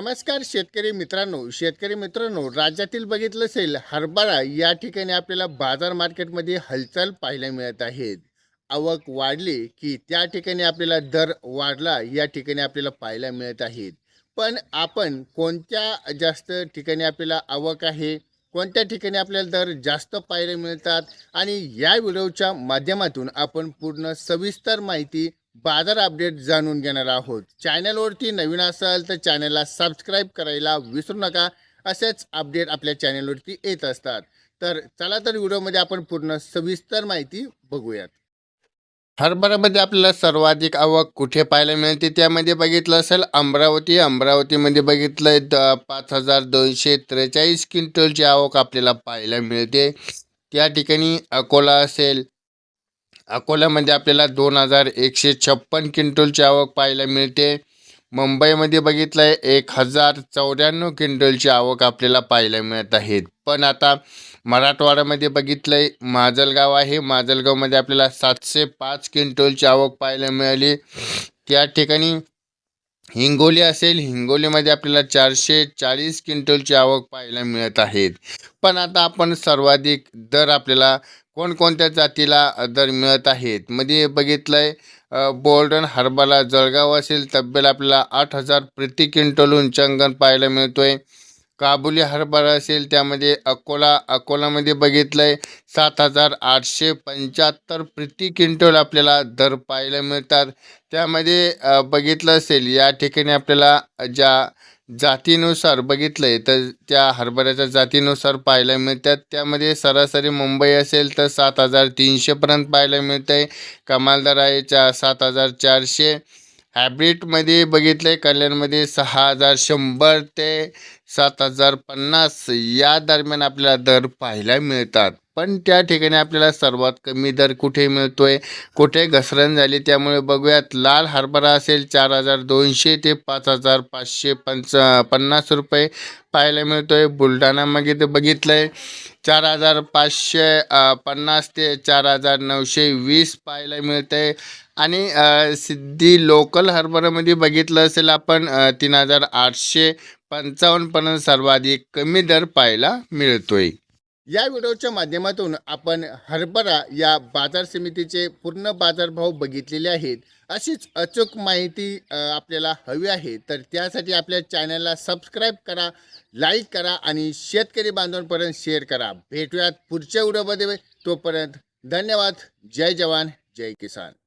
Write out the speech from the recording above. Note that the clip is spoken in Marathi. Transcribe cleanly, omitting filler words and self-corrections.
नमस्कार शेतकरी मित्रांनो, राज्यातील बघितलं असेल हरभरा या ठिकाणी आपल्याला बाजार मार्केटमध्ये हालचाल पाहायला मिळत आहेत. आवक वाढली की त्या ठिकाणी आपल्याला दर वाढला या ठिकाणी आपल्याला पाहायला मिळत आहेत. पण आपण कोणत्या जास्त ठिकाणी आपल्याला आवक आहे, कोणत्या ठिकाणी आपल्याला दर जास्त पाहायला मिळतात आणि या व्हिडिओच्या माध्यमातून आपण पूर्ण सविस्तर माहिती बाजार अपडेट जाणून घेणार आहोत. चॅनलवरती नवीन असाल तर चॅनलला सबस्क्राईब करायला विसरू नका. असेच अपडेट आपल्या चॅनलवरती येत असतात. तर चला तर व्हिडिओमध्ये आपण पूर्ण सविस्तर माहिती बघूयात. हरभऱ्यामध्ये आपल्याला सर्वाधिक आवक कुठे पाहायला मिळते त्यामध्ये बघितलं असेल अमरावतीमध्ये बघितलं 5243 क्विंटलची आवक आपल्याला पाहायला मिळते. त्या ठिकाणी अकोल्यामध्ये आपल्याला 2156 क्विंटलची आवक पाहायला मिळते. मुंबईमध्ये बघितलं आहे 1094 क्विंटलची आवक आपल्याला पाहायला मिळत आहेत. पण आता मराठवाड्यामध्ये बघितलं आहे माजलगाव आहे, माजलगावमध्ये आपल्याला 705 क्विंटलची आवक पाहायला मिळाली. त्या ठिकाणी हिंगोलीमध्ये आपल्याला 440 क्विंटलची आवक पाहायला मिळत आहेत. पण आता आपण सर्वाधिक दर आपल्याला कोणकोणत्या जातीला दर मिळत आहेत मध्ये बघितलंय. बोल्डन हरभरा जळगाव असेल तब्बल आपल्याला 8000 प्रति क्विंटल उंचांकन पाहायला मिळतोय. काबुली हरभरा असेल त्यामध्ये अकोलामध्ये बघितलंय 7875 प्रति क्विंटल आपल्याला दर पाहायला मिळतात. त्यामध्ये बघितलं असेल या ठिकाणी आपल्याला ज्या जातीनुसार बघितलंय तर त्या हरभऱ्याच्या जातीनुसार पाहायला मिळतात. त्यामध्ये सरासरी मुंबई असेल तर 7300 पर्यंत पाहायला मिळतंय. कमालदार आहे 7400. हायब्रिडमध्ये बघितले कल्याणमध्ये 6100 ते 7050 या दरम्यान आपल्याला दर पाहायला मिळतात. पण त्या ठिकाणी आपल्याला सर्वात कमी दर कुठे मिळतोय, कुठे घसरण झाली त्यामुळे बघूयात. लाल हरभरा असेल 4200 ते 5550 रुपये पाहायला मिळतोय. बुलढाणामध्ये तर बघितलंय 4550 ते 4920 पाहायला मिळतंय. आणि सिद्धी लोकल हरभऱ्यामध्ये बघितलं असेल आपण 3855 पर्यंत सर्वाधिक कमी दर पाहायला मिळतोय. या व्हिडिओच्या माध्यमातून आपण हरभरा या बाजार समितीचे पूर्ण बाजारभाव बघितलेले आहेत. अशीच अचूक माहिती आपल्याला हवी आहे तर त्यासाठी आपल्या चॅनलला सबस्क्राईब करा, लाईक करा आणि शेतकरी बांधवांपर्यंत शेअर करा. भेटूयात पुढच्या व्हिडिओमध्ये. तोपर्यंत धन्यवाद. जय जवान जय किसान.